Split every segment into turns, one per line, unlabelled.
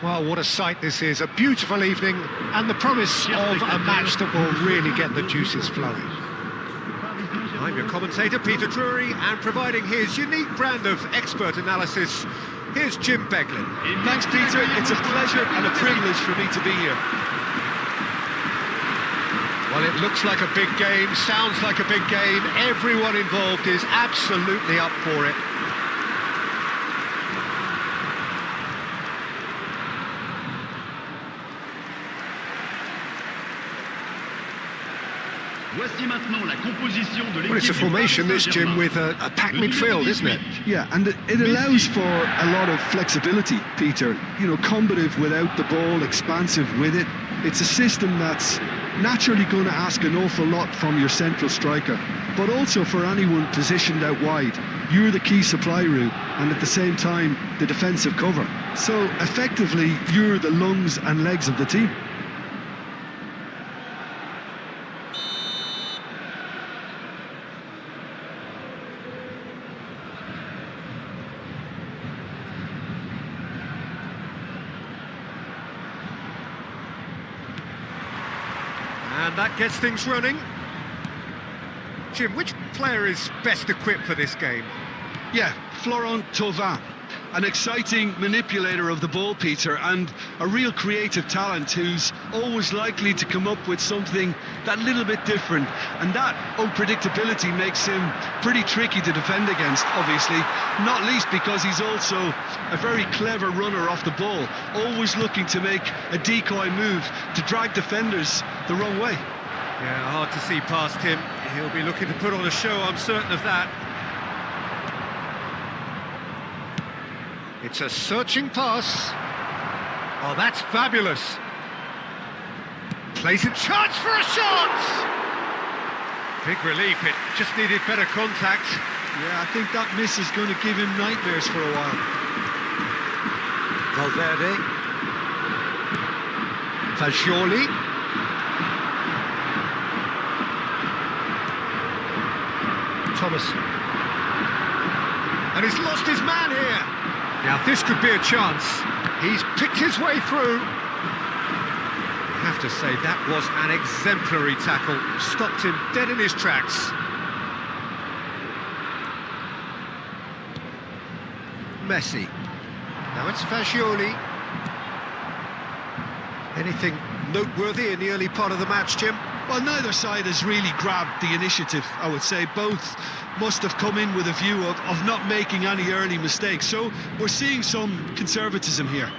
Well, what a sight this is. A beautiful evening and the promise of a match that will really get the juices flowing. I'm your commentator, Peter Drury, and providing his unique brand of expert analysis, here's Jim Beglin.
Thanks, Peter. It's a pleasure and a privilege for me to be here.
Well, it looks like a big game, sounds like a big game. Everyone involved is absolutely up for it. Well, it's a formation, this, Jim, with a packed midfield, isn't it?
Yeah, and it allows for a lot of flexibility, Peter. You know, combative without the ball, expansive with it. It's a system that's naturally going to ask an awful lot from your central striker, but also for anyone positioned out wide. You're the key supply route, and at the same time, the defensive cover. So, effectively, you're the lungs and legs of the team.
And that gets things running. Jim, which player is best equipped for this game?
Yeah, Florent Thauvin, an exciting manipulator of the ball, Peter, and a real creative talent who's always likely to come up with something that little bit different, and that unpredictability makes him pretty tricky to defend against, obviously, not least because he's also a very clever runner off the ball, always looking to make a decoy move to drag defenders the wrong way.
Yeah, hard to see past him. He'll be looking to put on a show, I'm certain of that. It's a searching pass. Oh, that's fabulous. Plays a chance for a shot! Big relief, it just needed better contact.
Yeah, I think that miss is going to give him nightmares for a while.
Valverde. Fagioli. Thomas. And he's lost his man here. Now this could be a chance. He's picked his way through. I have to say that was an exemplary tackle. Stopped him dead in his tracks. Messi. Now it's Fagioli. Anything noteworthy in the early part of the match, Jim?
Well, neither side has really grabbed the initiative, I would say. Both must have come in with a view of not making any early mistakes. So we're seeing some conservatism here.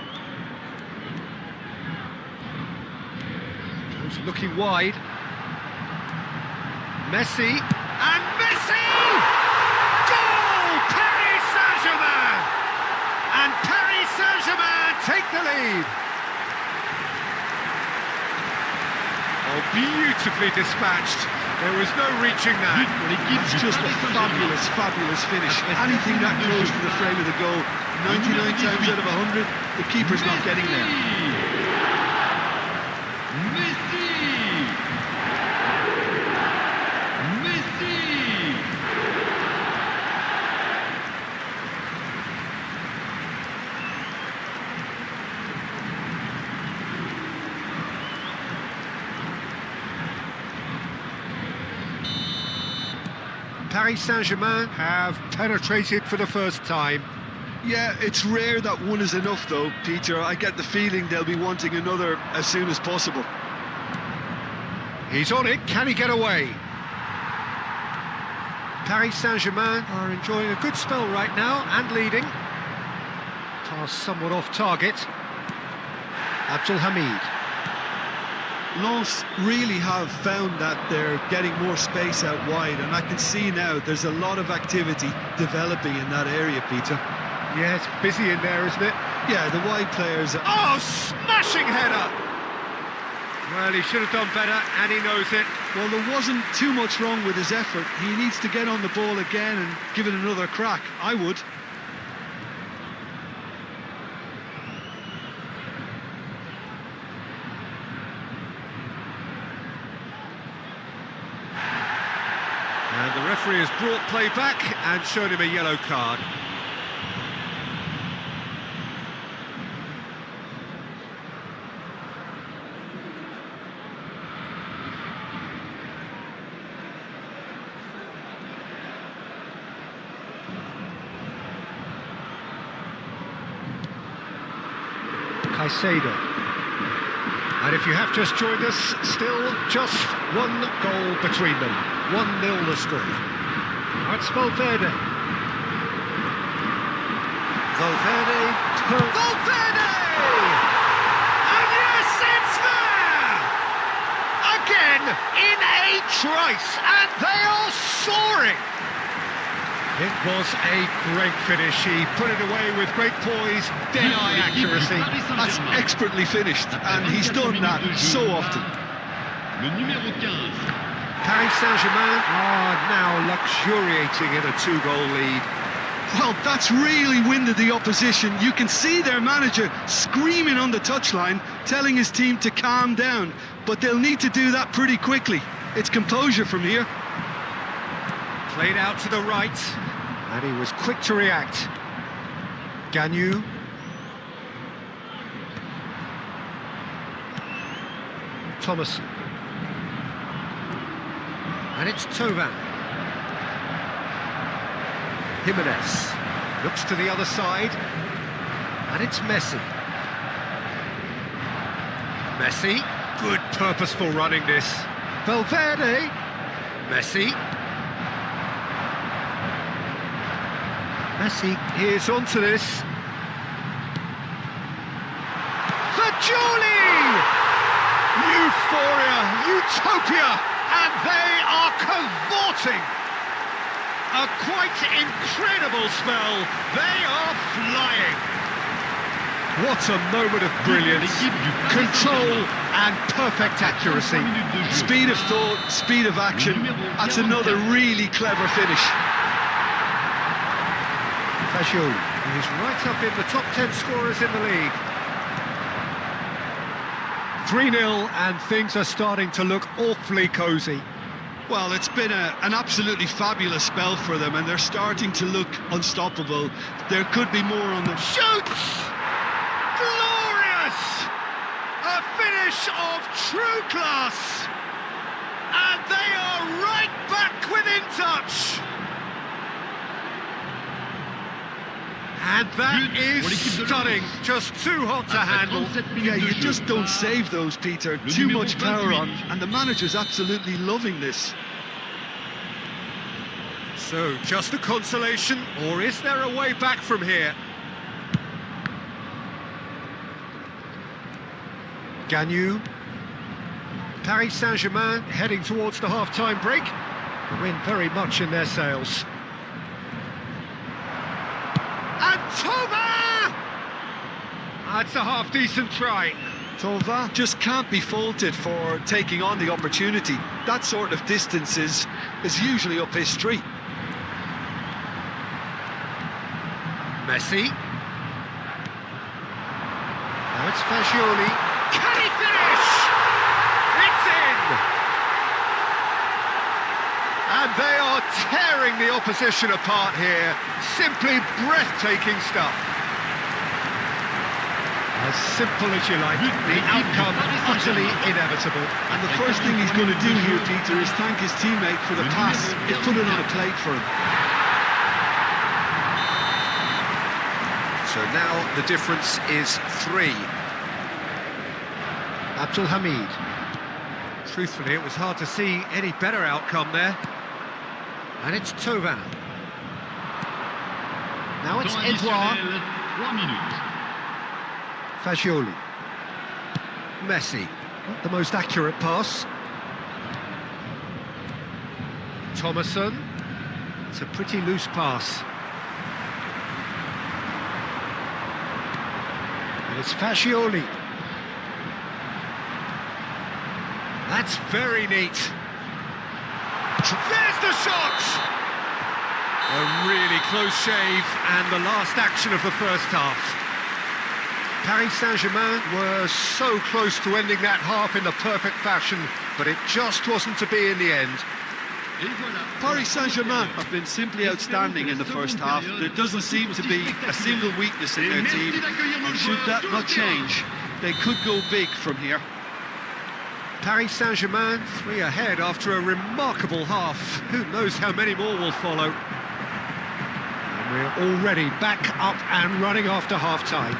He's looking wide. Messi. And Messi! Goal! Paris Saint-Germain! And Paris Saint-Germain take the lead. Oh, beautifully dispatched. There was no reaching that.
It's just a fabulous, fabulous finish. Anything that close to the frame of the goal, 99 times out of 100, the keeper's not getting there.
Paris Saint-Germain have penetrated for the first time.
Yeah, it's rare that one is enough though, Peter. I get the feeling they'll be wanting another as soon as possible.
He's on it, can he get away? Paris Saint-Germain are enjoying a good spell right now and leading. Pass somewhat off target. Abdul Hamid.
Lens really have found that they're getting more space out wide, and I can see now there's a lot of activity developing in that area, Peter.
Yeah, it's busy in there, isn't it?
Yeah, the wide players...
Oh, smashing header! Well, he should have done better, and he knows it.
Well, there wasn't too much wrong with his effort. He needs to get on the ball again and give it another crack. I would.
And the referee has brought play back and showed him a yellow card. Caicedo. And if you have just joined us, still just one goal between them. 1-0 the score. Now it's Valverde. Valverde! And yes, it's there! Again, in a trice, and they are soaring! It was a great finish. He put it away with great poise, dead-eye accuracy.
That's expertly finished, and he's done that so often.
Paris Saint-Germain are now luxuriating in a 2-goal lead.
Well, that's really winded the opposition. You can see their manager screaming on the touchline, telling his team to calm down, but they'll need to do that pretty quickly. It's composure from here.
Played out to the right, and he was quick to react. Gagnou. Thomas. And it's Thauvin. Jimenez looks to the other side, and it's Messi. Messi, good purposeful running this. Valverde. Messi. Messi is onto this. Fagioli! Euphoria, utopia, and they are cavorting. A quite incredible spell. They are flying. What a moment of brilliance. Control and perfect accuracy.
Speed of thought, speed of action. That's another really clever finish.
Fagioli, he's right up in the top 10 scorers in the league. 3-0, and things are starting to look awfully cosy.
Well, it's been an absolutely fabulous spell for them, and they're starting to look unstoppable. There could be more on them.
Shoots! Glorious! A finish of true class! And they are right back within touch! And that is stunning, just too hot to handle.
Yeah, you just don't save those, Peter. Too much power on, and the manager's absolutely loving this.
So, just a consolation, or is there a way back from here? Gagnou. Paris Saint-Germain heading towards the half-time break. The wind very much in their sails. And Thauvin! That's a half-decent try.
Thauvin just can't be faulted for taking on the opportunity. That sort of distance is usually up his street.
Messi. Now it's Fagioli. Can he finish? It's in! And they are tearing the opposition apart here. Simply breathtaking stuff. As simple as you like, the outcome utterly inevitable.
And the first thing he's going to do here, Peter, is thank his teammate for the pass. It put it on a plate for him.
So now the difference is 3. Abdul Hamid. Truthfully, it was hard to see any better outcome there. And it's Thauvin. Now it's Edouard. Fagioli. Messi. Not the most accurate pass. Thomason. It's a pretty loose pass. And it's Fagioli. That's very neat. There's the shot! A really close shave, and the last action of the first half. Paris Saint-Germain were so close to ending that half in the perfect fashion, but it just wasn't to be in the end.
Paris Saint-Germain have been simply outstanding in the first half. There doesn't seem to be a single weakness in their team, and should that not change, they could go big from here.
Paris Saint-Germain 3 ahead after a remarkable half. Who knows how many more will follow. And we're already back up and running after half-time.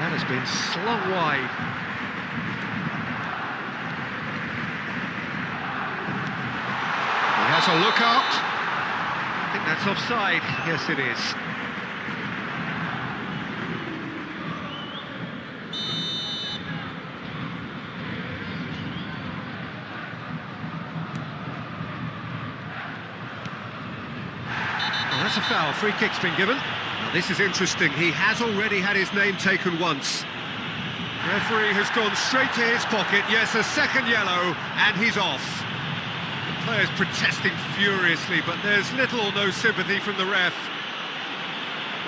That has been slung wide. He has a look up. I think that's offside. Yes, it is. That's a foul. Free kick's been given. Now this is interesting. He has already had his name taken once. Referee has gone straight to his pocket. Yes, a second yellow, and he's off. The player's protesting furiously, but there's little or no sympathy from the ref.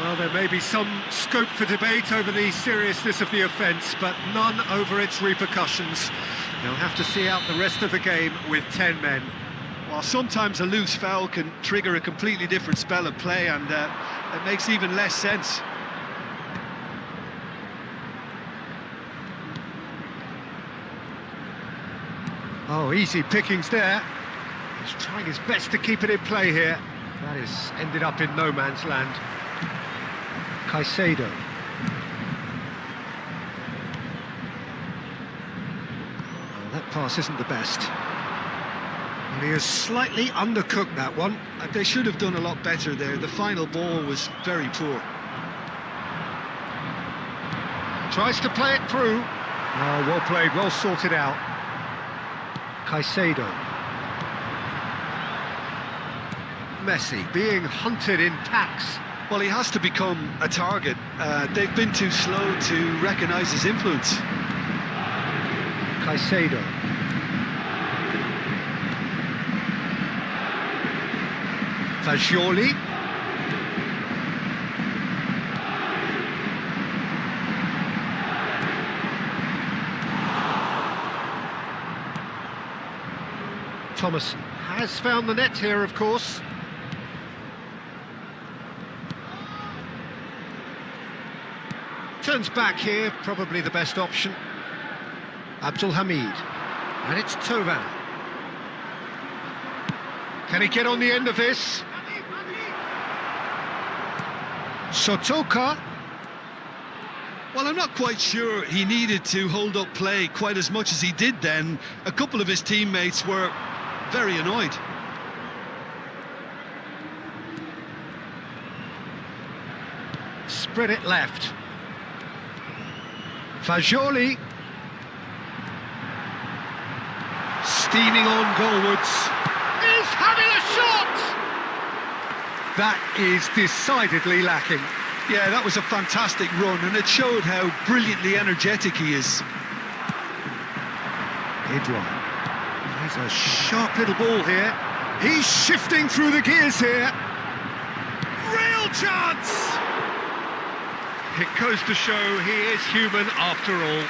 Well, there may be some scope for debate over the seriousness of the offence, but none over its repercussions. They'll have to see out the rest of the game with 10 men.
Well, sometimes a loose foul can trigger a completely different spell of play, and it makes even less sense.
Oh, easy pickings there. He's trying his best to keep it in play here. That has ended up in no man's land. Caicedo. Oh, that pass isn't the best. And he has slightly undercooked that one.
They should have done a lot better there. The final ball was very poor.
Tries to play it through. Oh, well played, well sorted out. Caicedo. Messi being hunted in packs.
Well, he has to become a target. They've been too slow to recognise his influence.
Caicedo. Fagioli. Thomas has found the net here, of course. Turns back here, probably the best option. Abdul Hamid. And it's Tovan. Can he get on the end of this? Sotoka.
Well, I'm not quite sure he needed to hold up play quite as much as he did then. A couple of his teammates were very annoyed.
Spread it left. Fagioli. Steaming on goalwards. Is having a shot! That is decidedly lacking.
Yeah, that was a fantastic run, and it showed how brilliantly energetic he is.
Edouard. There's a sharp little ball here. He's shifting through the gears here. Real chance! It goes to show he is human after all.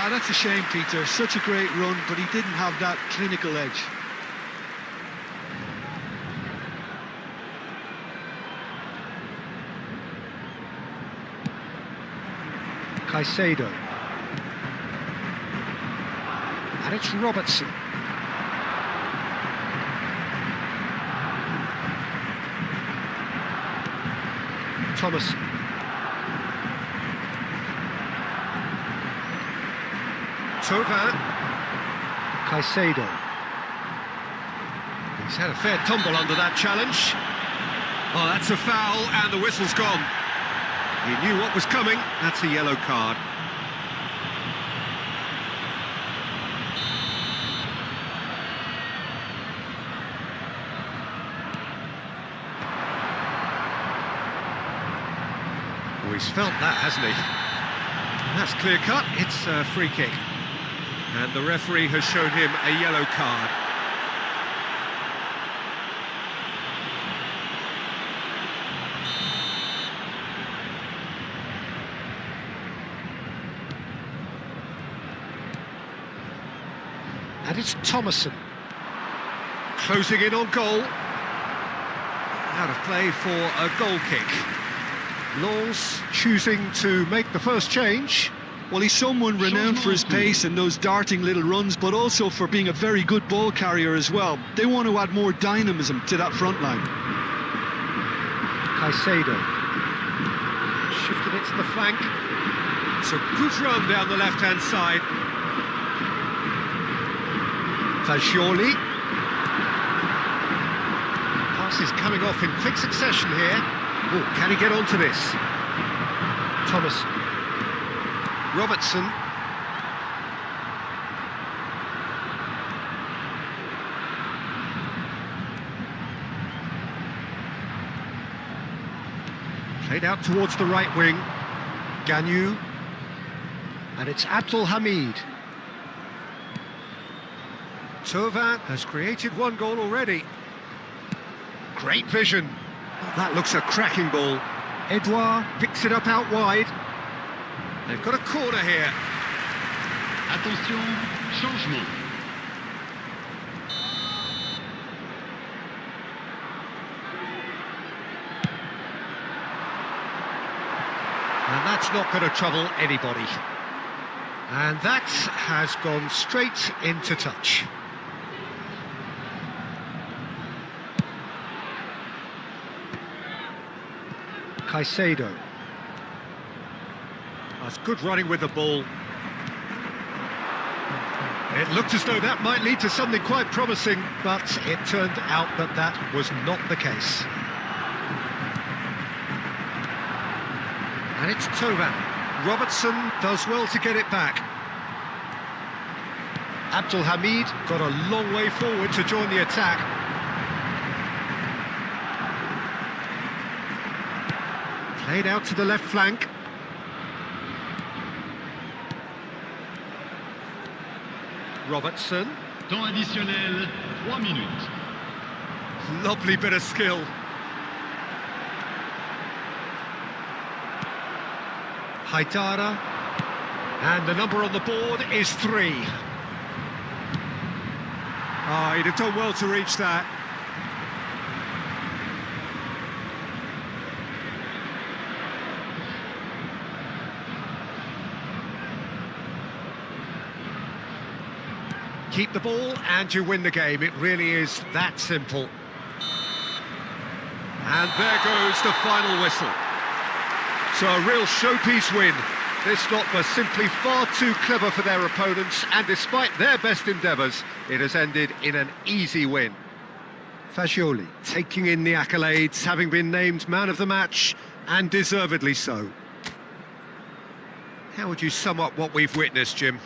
That's a shame, Peter. Such a great run, but he didn't have that clinical edge.
Caicedo. And it's Robertson. Thomas. Tovan. Caicedo. He's had a fair tumble under that challenge. Oh, that's a foul, and the whistle's gone. He knew what was coming. That's a yellow card. Oh, he's felt that, hasn't he? And that's clear cut. It's a free kick. And the referee has shown him a yellow card. And it's Thomason. Closing in on goal. Out of play for a goal kick. Laws choosing to make the first change.
Well, he's someone renowned for his pace and those darting little runs, but also for being a very good ball carrier as well. They want to add more dynamism to that front line.
Caicedo. Shifted it to the flank. It's a good run down the left-hand side. Fagioli. Pass is coming off in quick succession here. Oh, can he get onto this? Thomas. Robertson. Played out towards the right wing. Gagnou. And it's Abdul Hamid. Thauvin has created one goal already. Great vision. Oh, that looks a cracking ball. Edouard picks it up out wide. They've got a corner here.
Attention, changement.
And that's not going to trouble anybody. And that has gone straight into touch. Caicedo. That's good running with the ball. It looked as though that might lead to something quite promising, but it turned out that that was not the case. And it's Thauvin. Robertson does well to get it back. Abdul Hamid got a long way forward to join the attack. Played out to the left flank. Robertson.
Temps additionnel, 3 minutes.
Lovely bit of skill. Haidara. And the number on the board is 3. Ah, he'd have done well to reach that. Keep the ball and you win the game. It really is that simple. And there goes the final whistle. So a real showpiece win. This lot were simply far too clever for their opponents, and despite their best endeavours, it has ended in an easy win. Fagioli taking in the accolades, having been named man of the match, and deservedly so. How would you sum up what we've witnessed, Jim?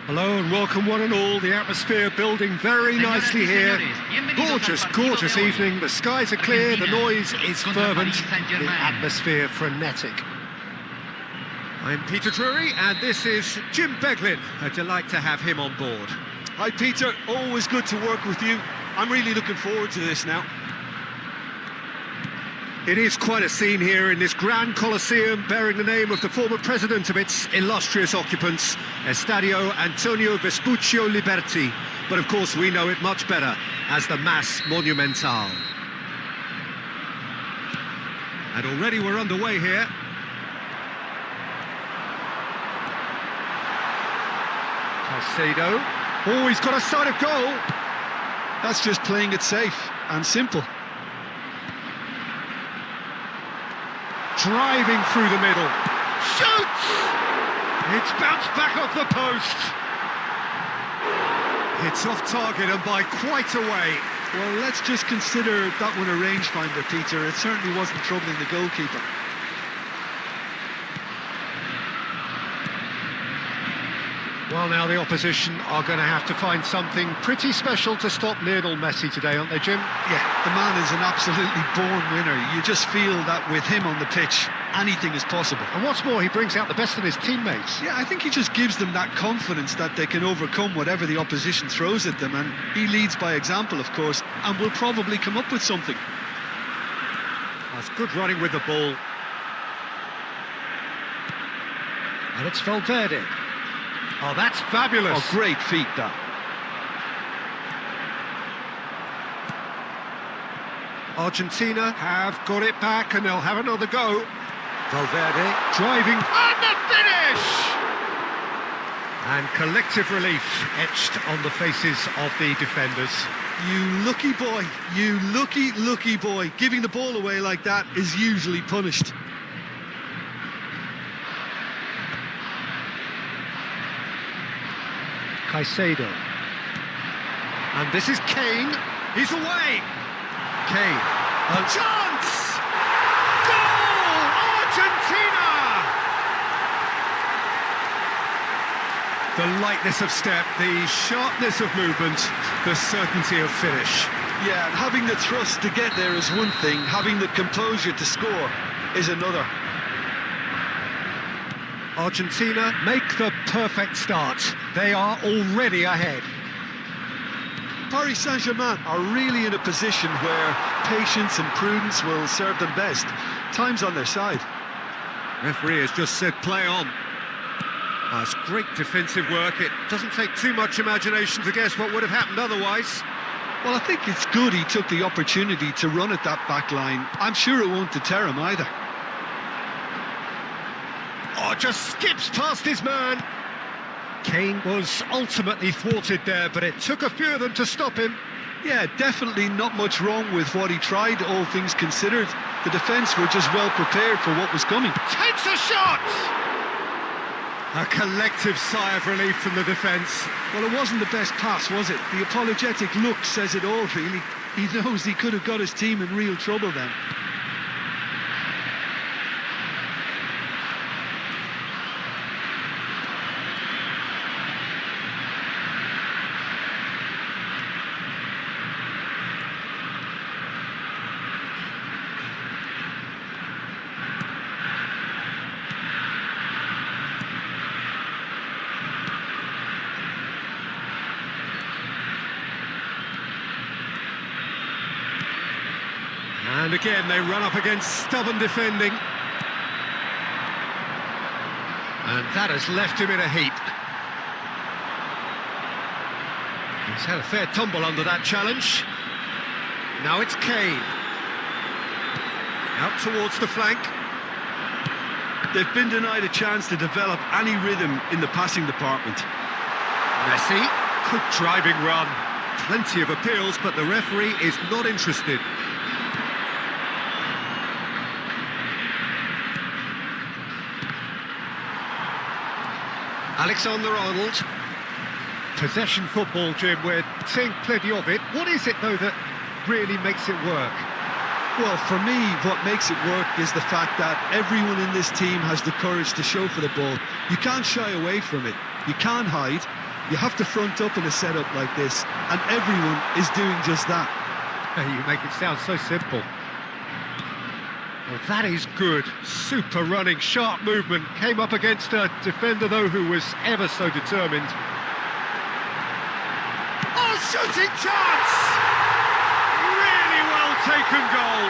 Hello and welcome one and all. The atmosphere building very nicely here. Gorgeous, gorgeous evening. The skies are clear, the noise is fervent, the atmosphere frenetic. I'm Peter Drury and this is Jim Beglin. A delight to have him on board.
Hi Peter, always good to work with you. I'm really looking forward to this now.
It is quite a scene here in this Grand Colosseum, bearing the name of the former president of its illustrious occupants, Estadio Antonio Vespuccio Liberti. But of course we know it much better as the Mas Monumental. And already we're underway here. Caicedo. Oh, he's got a sight of goal.
That's just playing it safe and simple.
Driving through the middle. Shoots! It's bounced back off the post. It's off target and by quite a way.
Well, let's just consider that one a rangefinder, Peter. It certainly wasn't troubling the goalkeeper.
Well, now the opposition are going to have to find something pretty special to stop Lionel Messi today, aren't they, Jim?
Yeah, the man is an absolutely born winner. You just feel that with him on the pitch, anything is possible.
And what's more, he brings out the best in his teammates.
Yeah, I think he just gives them that confidence that they can overcome whatever the opposition throws at them, and he leads by example, of course, and will probably come up with something.
That's good running with the ball. And it's Valverde. Oh, that's fabulous.
Oh, great feat, that.
Argentina have got it back and they'll have another go. Valverde driving and the finish! And collective relief etched on the faces of the defenders.
You lucky boy, you lucky boy. Giving the ball away like that is usually punished.
Caicedo. And this is Kane. He's away. Kane. A chance! Goal! Argentina! The lightness of step, the sharpness of movement, the certainty of finish.
Yeah, and having the thrust to get there is one thing, having the composure to score is another.
Argentina make the perfect start. They are already ahead.
Paris Saint-Germain are really in a position where patience and prudence will serve them best. Time's on their side.
Referee has just said play on. That's great defensive work. It doesn't take too much imagination to guess what would have happened otherwise.
Well, I think it's good he took the opportunity to run at that back line. I'm sure it won't deter him either.
Oh, just skips past his man. Kane was ultimately thwarted there, but it took a few of them to stop him.
Yeah, definitely not much wrong with what he tried, all things considered. The defence were just well prepared for what was coming.
Takes a shot! A collective sigh of relief from the defence.
Well, it wasn't the best pass, was it? The apologetic look says it all, really. He knows he could have got his team in real trouble then.
And again, they run up against stubborn defending. And that has left him in a heap. He's had a fair tumble under that challenge. Now it's Kane. Out towards the flank.
They've been denied a chance to develop any rhythm in the passing department.
Messi, good driving run. Plenty of appeals, but the referee is not interested. Alexander-Arnold. Possession football, Jim, we're seeing plenty of it. What is it, though, that really makes it work?
Well, for me, what makes it work is the fact that everyone in this team has the courage to show for the ball. You can't shy away from it. You can't hide. You have to front up in a setup like this, and everyone is doing just that.
You make it sound so simple. Well, that is good. Super running, sharp movement. Came up against a defender, though, who was ever so determined. Oh, shooting chance! Really well taken goal.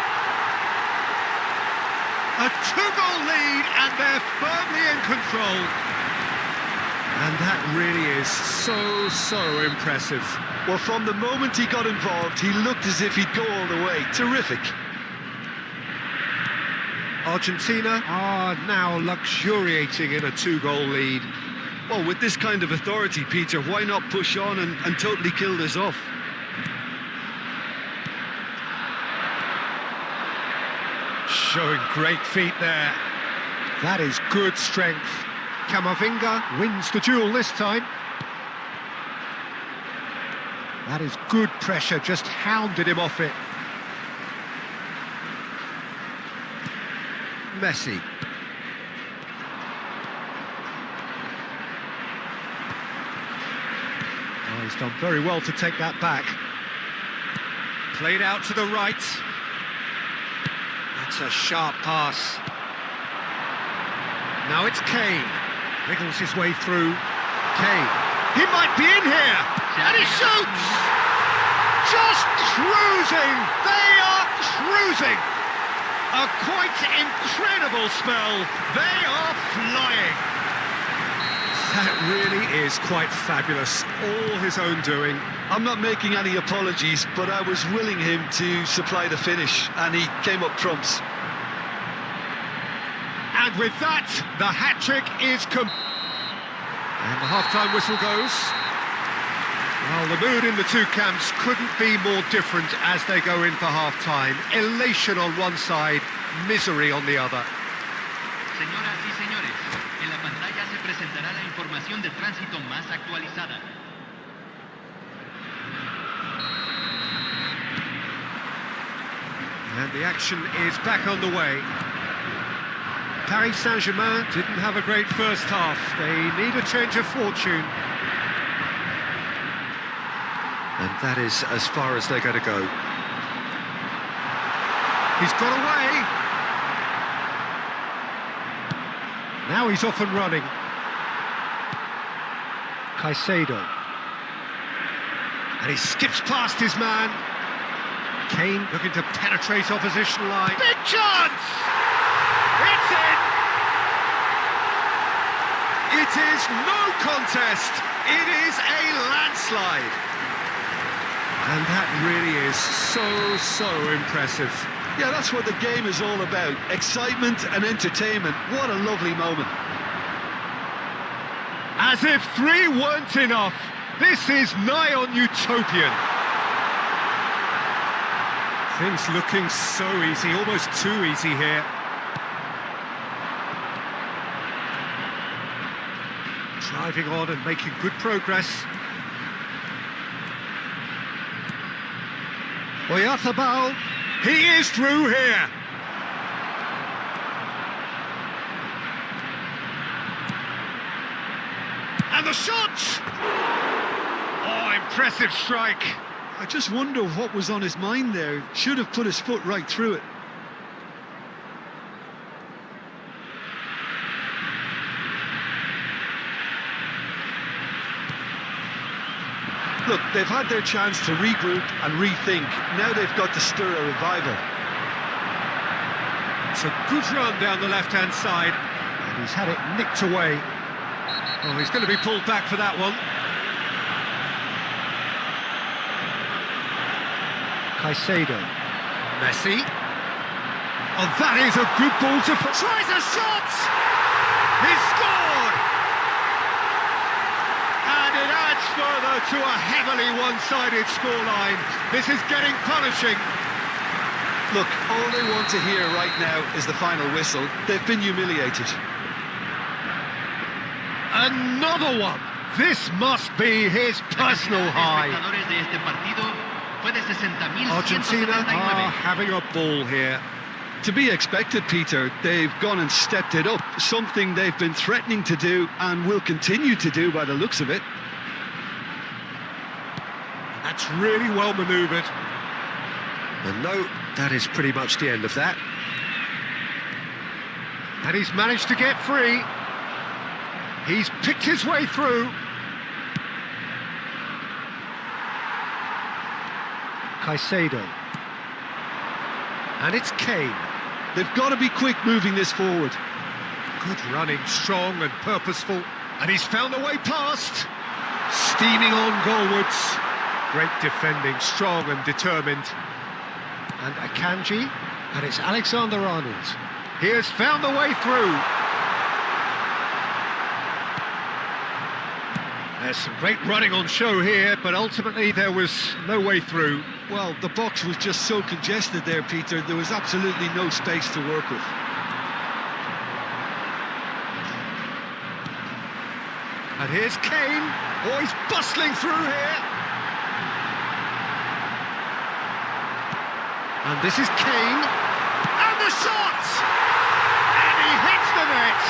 A 2-goal lead, and they're firmly in control. And that really is so impressive.
Well, from the moment he got involved, he looked as if he'd go all the way. Terrific.
Argentina are now luxuriating in a 2-goal lead.
Well, with this kind of authority, Peter, why not push on and totally kill this off?
Showing great feet there. That is good strength. Camavinga wins the duel this time. That is good pressure, just hounded him off it. Messi. Oh, he's done very well to take that back. Played out to the right. That's a sharp pass. Now it's Kane. Wriggles his way through. Kane. He might be in here. And he shoots! Just cruising. They are cruising. A quite incredible spell. They are flying. That really is quite fabulous. All his own doing.
I'm not making any apologies, but I was willing him to supply the finish, and he came up trumps.
And with that, the hat-trick is and the half-time whistle goes. Well, the mood in the two camps couldn't be more different as they go in for half-time. Elation on one side, misery on the other.
Señoras y señores, en la pantalla se presentará la información de tránsito más actualizada.
And the action is back on the way. Paris Saint-Germain didn't have a great first half. They need a change of fortune. And that is as far as they're going to go. He's got away. Now he's off and running. Caicedo. And he skips past his man. Kane looking to penetrate opposition line. Big chance! It's in! It is no contest. It is a landslide. And that really is so impressive.
Yeah, that's what the game is all about. Excitement and entertainment. What a lovely moment.
As if 3 weren't enough, this is nigh on utopian. Things looking so easy, almost too easy here. Driving on and making good progress. Oyarzabal, he is through here. And the shot! Oh, impressive strike.
I just wonder what was on his mind there. Should have put his foot right through it. Look, they've had their chance to regroup and rethink. Now they've got to stir a revival.
It's a good run down the left-hand side. And he's had it nicked away. Oh, he's going to be pulled back for that one. Caicedo. Messi. Oh, that is a good ball to... Tries a shot! He's scored! And it adds further to a heavily one-sided scoreline. This is getting punishing.
Look, all they want to hear right now is the final whistle. They've been humiliated.
Another one! This must be his personal high. Argentina are having a ball here.
To be expected, Peter. They've gone and stepped it up. Something they've been threatening to do and will continue to do by the looks of it.
That's really well manoeuvred. And no, that is pretty much the end of that. And he's managed to get free. He's picked his way through. Caicedo. And it's Kane.
They've got to be quick moving this forward.
Good running, strong and purposeful. And he's found a way past. Steaming on goalwards. Great defending, strong and determined. And Akanji. And it's Alexander-Arnold. He has found a way through. There's some great running on show here, but ultimately there was no way through.
Well, the box was just so congested there, Peter. There was absolutely no space to work with.
And here's Kane. Oh, he's bustling through here. And this is Kane. And the shot! And he hits the net.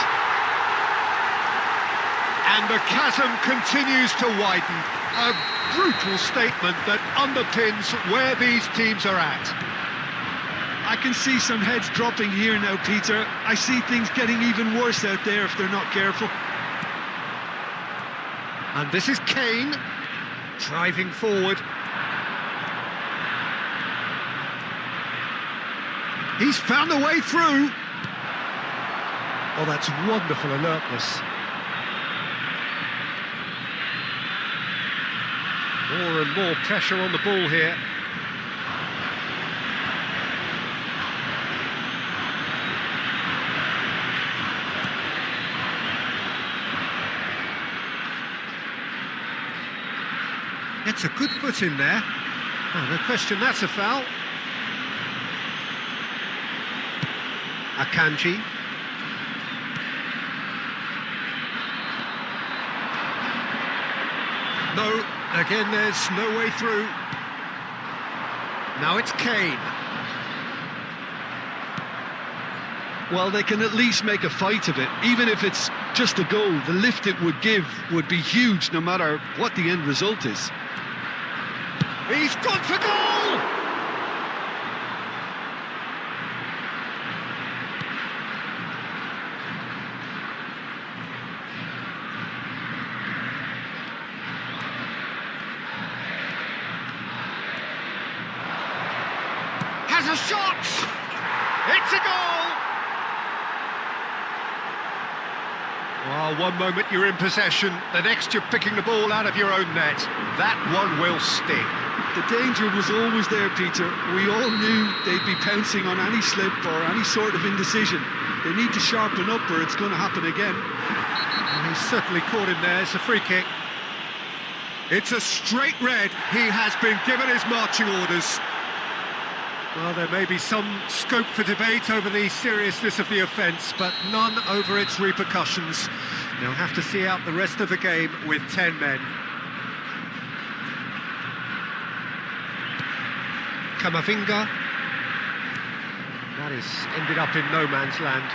And the chasm continues to widen. A brutal statement that underpins where these teams are at.
I can see some heads dropping here now, Peter. I see things getting even worse out there if they're not careful.
And this is Kane, driving forward. He's found a way through. Oh, that's wonderful alertness. More and more pressure on the ball here. It's a good foot in there. Oh, no question, that's a foul. Akanji. No, again there's no way through. Now it's Kane.
Well, they can at least make a fight of it. Even if it's just a goal, the lift it would give would be huge no matter what the end result is.
He's gone for goal! Has a shot! It's a goal! Well, one moment you're in possession, the next you're picking the ball out of your own net. That one will sting.
The danger was always there, Peter. We all knew they'd be pouncing on any slip or any sort of indecision. They need to sharpen up or it's going to happen again.
And he's certainly caught him there. It's a free kick. It's a straight red. He has been given his marching orders. Well, there may be some scope for debate over the seriousness of the offence, but none over its repercussions. They'll have to see out the rest of the game with 10 men. Camavinga. That has ended up in no man's land.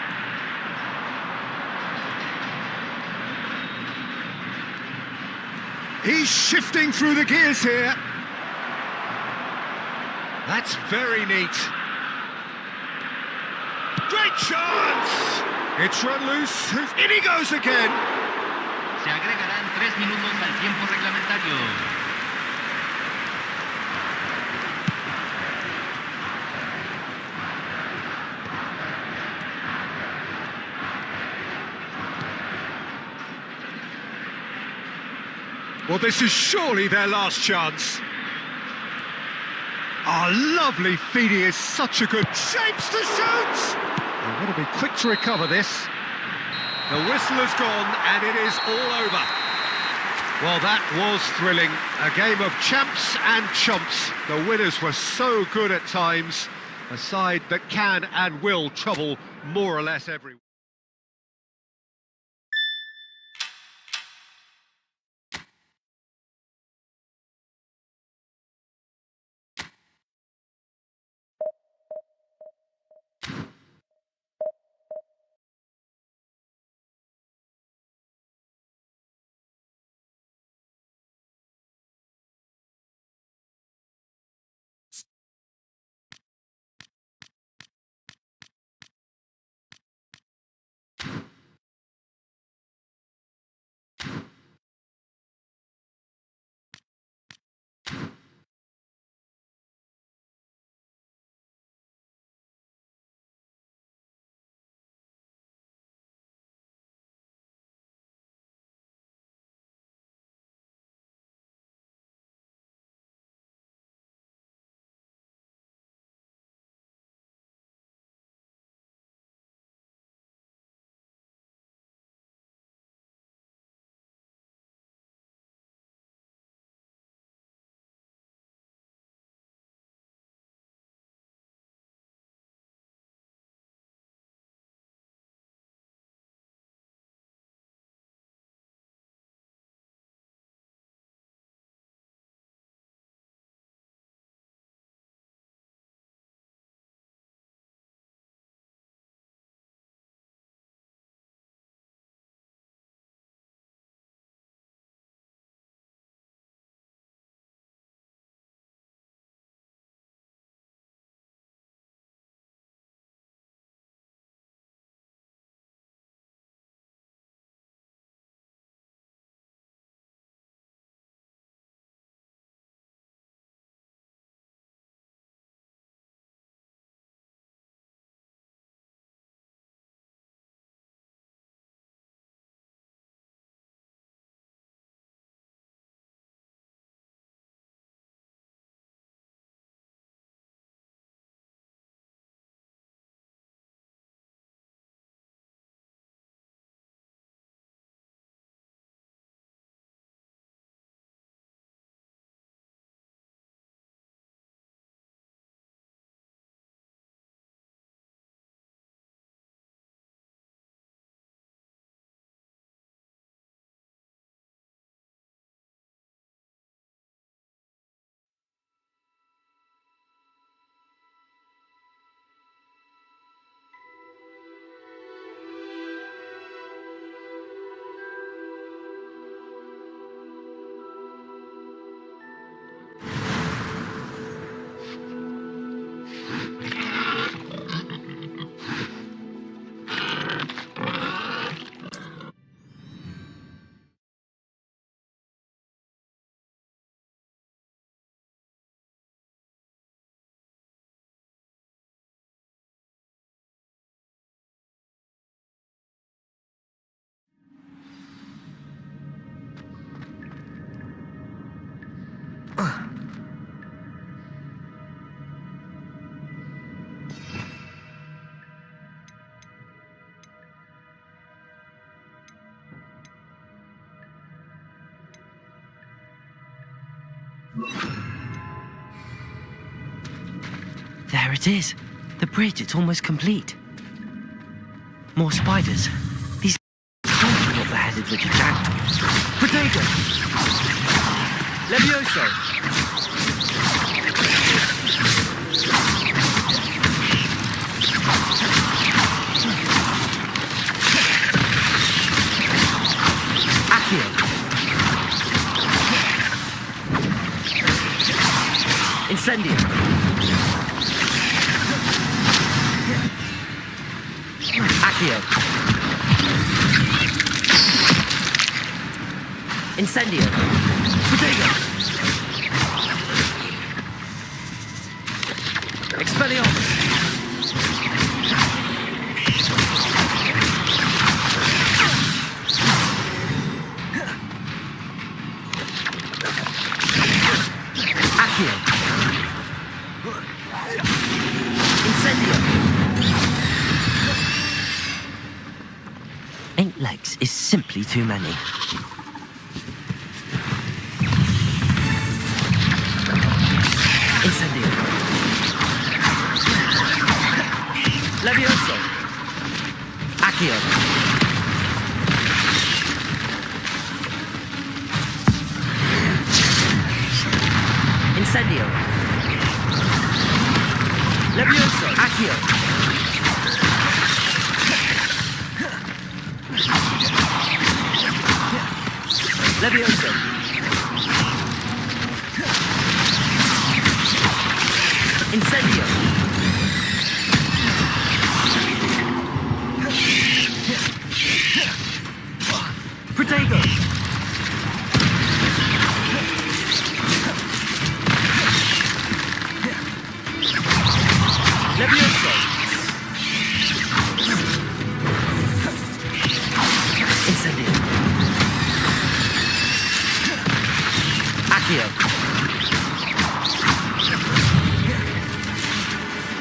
He's shifting through the gears here. That's very neat. Great chance! It's run loose. In he goes again.
Se agregarán 3 minutos al tiempo reglamentario.
Well, this is surely their last chance. Oh, lovely feed. He is such a good... Shapes to shoot! They've got to be quick to recover this. The whistle has gone and it is all over. Well, that was thrilling. A game of champs and chumps. The winners were so good at times. A side that can and will trouble more or less everyone.
There it is. The bridge, it's almost complete. More spiders. These can't be what they're headed with the jackdaw. Potato! Levioso! Accio! Incendio! Accio. Incendio. Potato. Expelliarmus. Accio. Incendio. 8 legs is simply too many. Incendio. Levioso. Accio. Incendio. Levioso. Accio. Levioso. Incendio. Protego. Levioso. Incendio. Accio.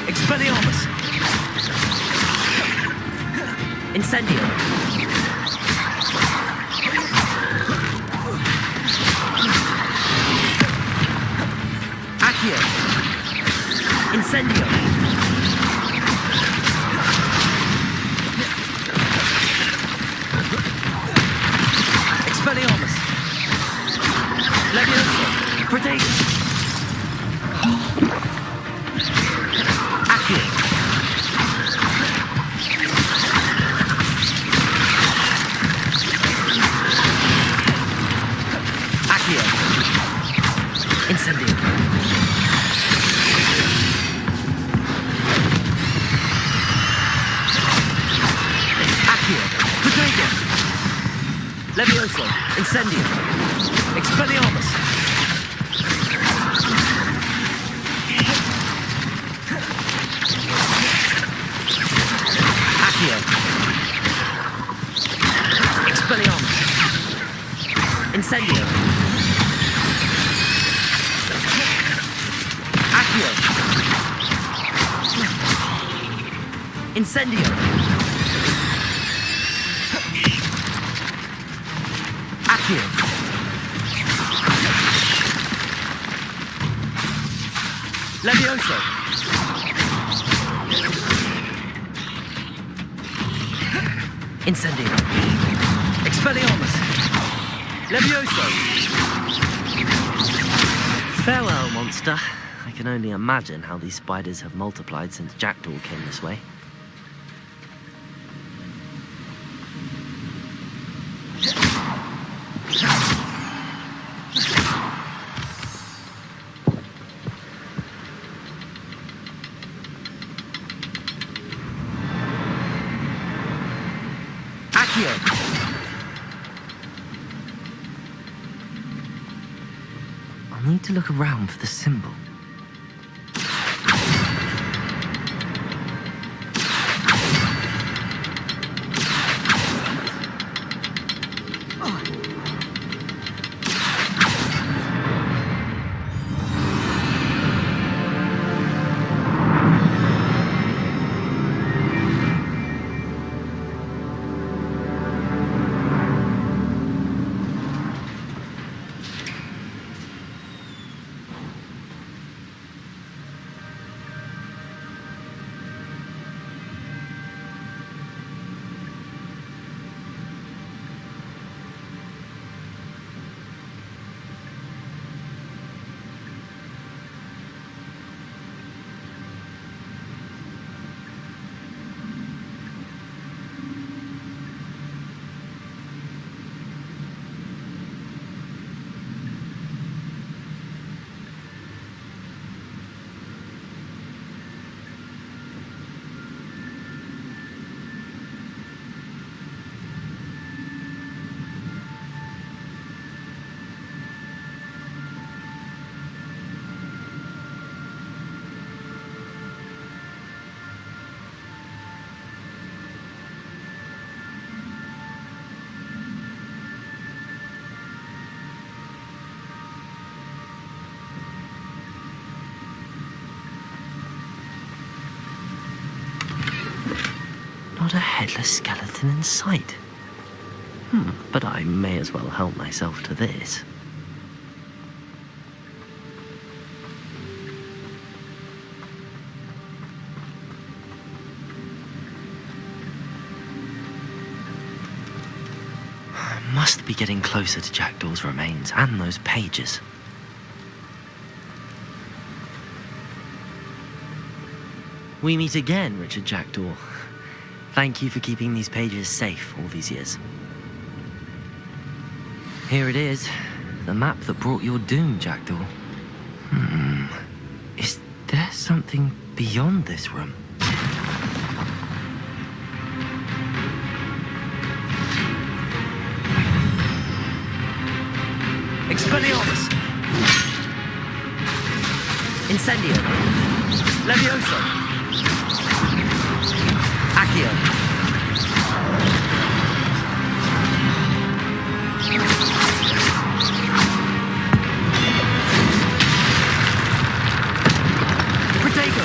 Expelliarmus. Incendio. Accio. Incendio. Expelliarmus. Levioso. Protego. Accio. Accio. Incendio. Accio. Protego. Levioso. Incendio. Expelliarmus. Accio. Expelliarmus. Incendio. Accio. Incendio. Accio. Levioso. Incendio. Expelliarmus. Levioso. Farewell, monster. I can only imagine how these spiders have multiplied since Jackdaw came this way. Accio. I'll need to look around for the symbol. Not a headless skeleton in sight. But I may as well help myself to this. Must be getting closer to Jackdaw's remains and those pages. We meet again, Richard Jackdaw. Thank you for keeping these pages safe all these years. Here it is, the map that brought your doom, Jackdaw. Is there something beyond this room? Expelliarmus! Incendio! Levioso! Accio! Protego!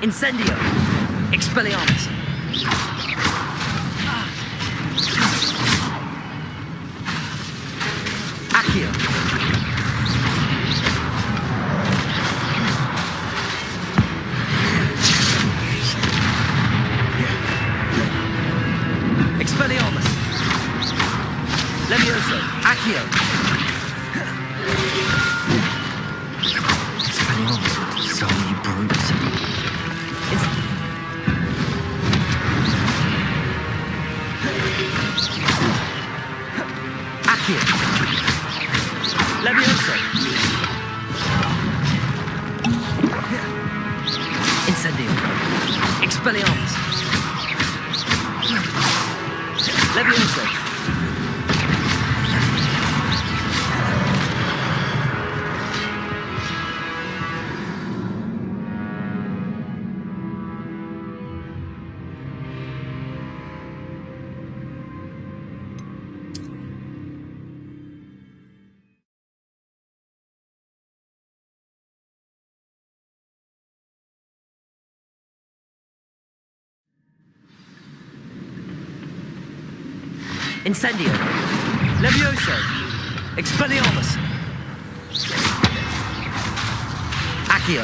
Incendio! Expelliarmus! Accio! Expelliarmus! Levioso! Accio! Expelliarmus, so many brutes. Accio! Levioso! Incendio! Expelliarmus! Levioso! Incendio! Levioso! Expelliarmus! Accio!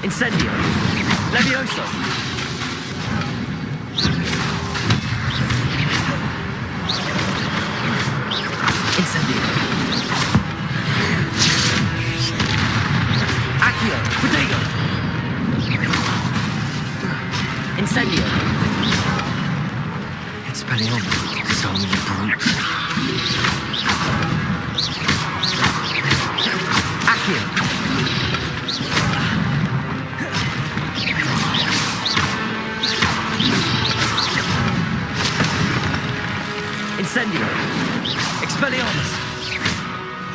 Incendio! Levioso! Incendio! Accio! Protego! Incendio! Expelliarmus, so many brutes. Accio! Incendio! Expelliarmus!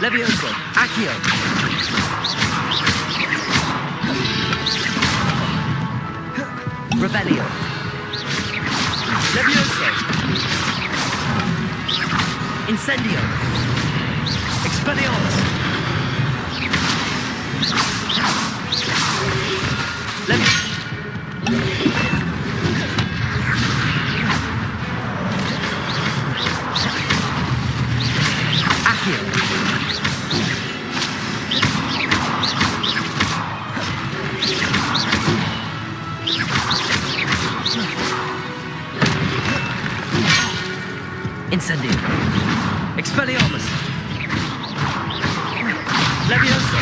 Levioso! Accio! Rebellio! Levioso! Incendio! Expelliarmus! Accio! Incendio! Expelliarmus! Levioso!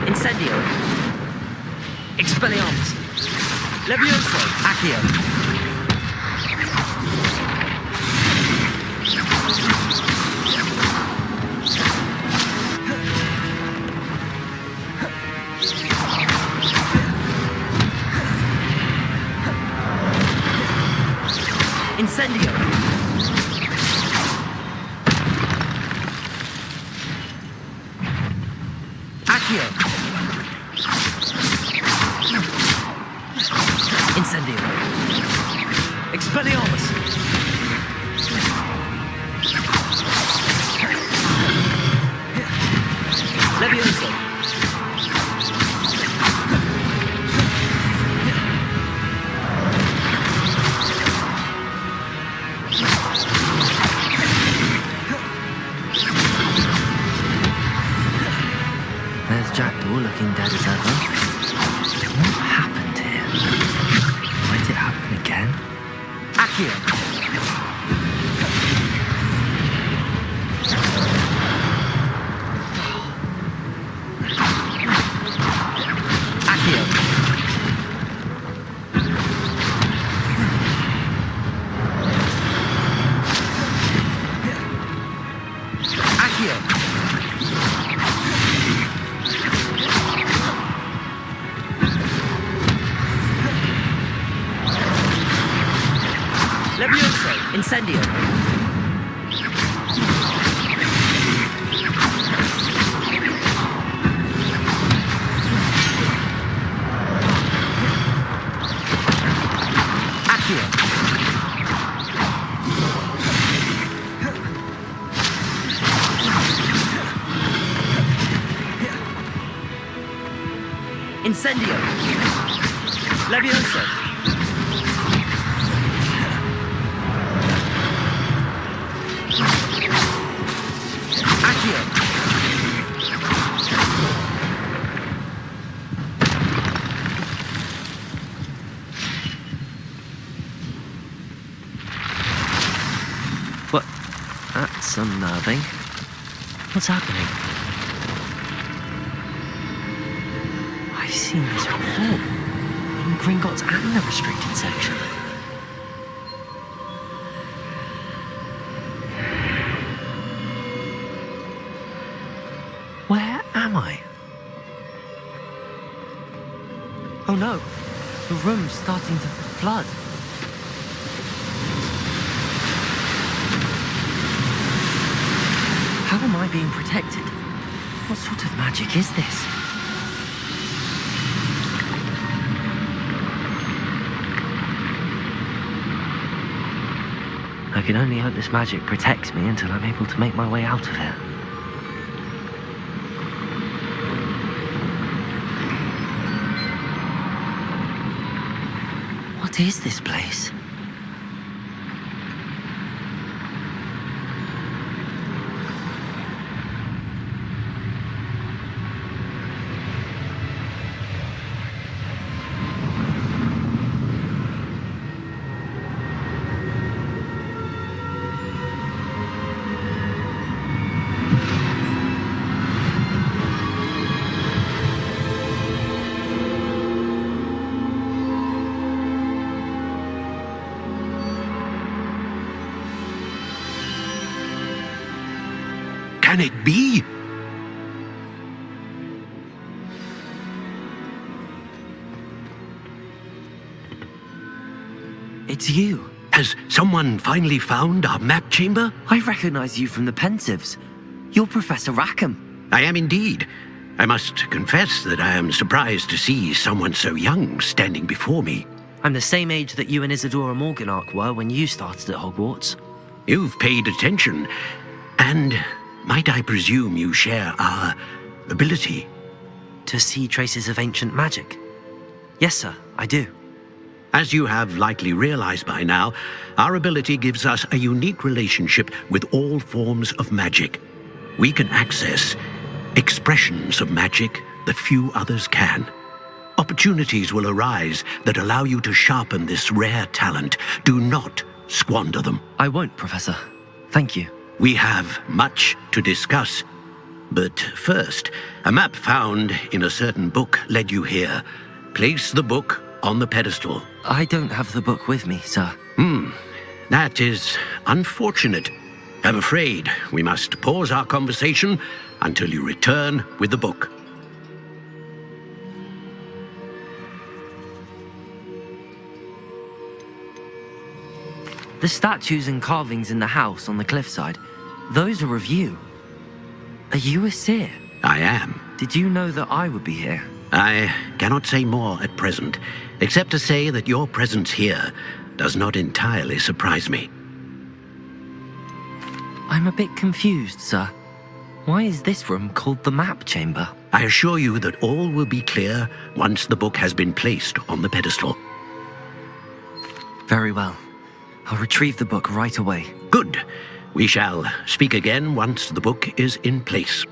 Incendio! Expelliarmus. Levioso. Accio. Incendio. Accio. Incendio. Expelliarmus. Levioso. There's Jackdaw looking dead as ever. What happened here? Might it happen again? Accio! Accio! Accio! Levioso, Incendio. Accio. Incendio. Levioso. Accio. What? That's unnerving. What's happening? I've seen this before. In Gringotts and the restricted section. Where am I? Oh no, the room's starting to flood. How am I being protected? What sort of magic is this? I can only hope this magic protects me until I'm able to make my way out of here. What is this place?
Can it be?
It's you.
Has someone finally found our map chamber?
I recognize you from the Pensives. You're Professor Rackham.
I am indeed. I must confess that I am surprised to see someone so young standing before me.
I'm the same age that you and Isadora Morganach were when you started at Hogwarts.
You've paid attention, and might I presume you share our ability?
To see traces of ancient magic? Yes, sir, I do.
As you have likely realized by now, our ability gives us a unique relationship with all forms of magic. We can access expressions of magic that few others can. Opportunities will arise that allow you to sharpen this rare talent. Do not squander them.
I won't, Professor. Thank you.
We have much to discuss. But first, a map found in a certain book led you here. place the book on the pedestal.
I don't have the book with me, sir.
That is unfortunate. I'm afraid we must pause our conversation until you return with the book.
The statues and carvings in the house on the cliffside, those are of you. Are you a seer?
I am.
Did you know that I would be here?
I cannot say more at present, except to say that your presence here does not entirely surprise me.
I'm a bit confused, sir. Why is this room called the map chamber?
I assure you that all will be clear once the book has been placed on the pedestal.
Very well. I'll retrieve the book right away.
Good. We shall speak again once the book is in place.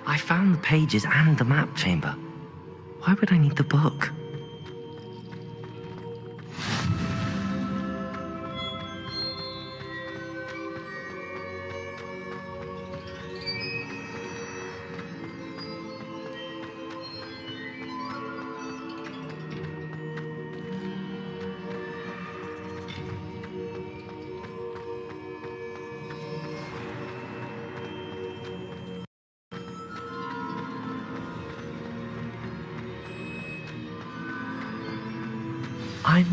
I found the pages and the map chamber. Why would I need the book? I'm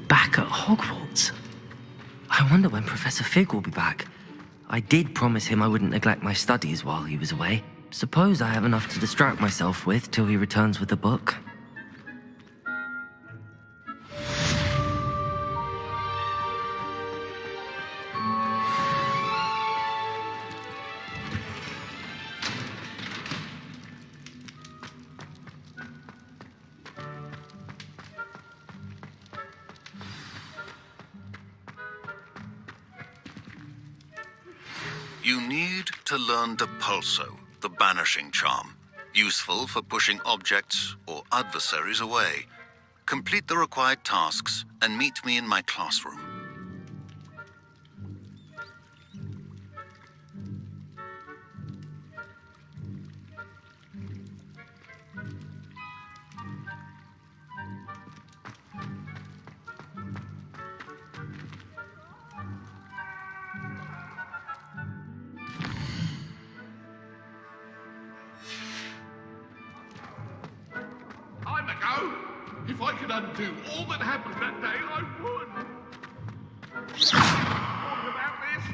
back at Hogwarts. I wonder when Professor Fig will be back. I did promise him I wouldn't neglect my studies while he was away. Suppose I have enough to distract myself with till he returns with the book.
You need to learn Depulso, the banishing charm, useful for pushing objects or adversaries away. Complete the required tasks and meet me in my classroom.
I'm a go. If I could undo all that happened that day, I would. Talking about this.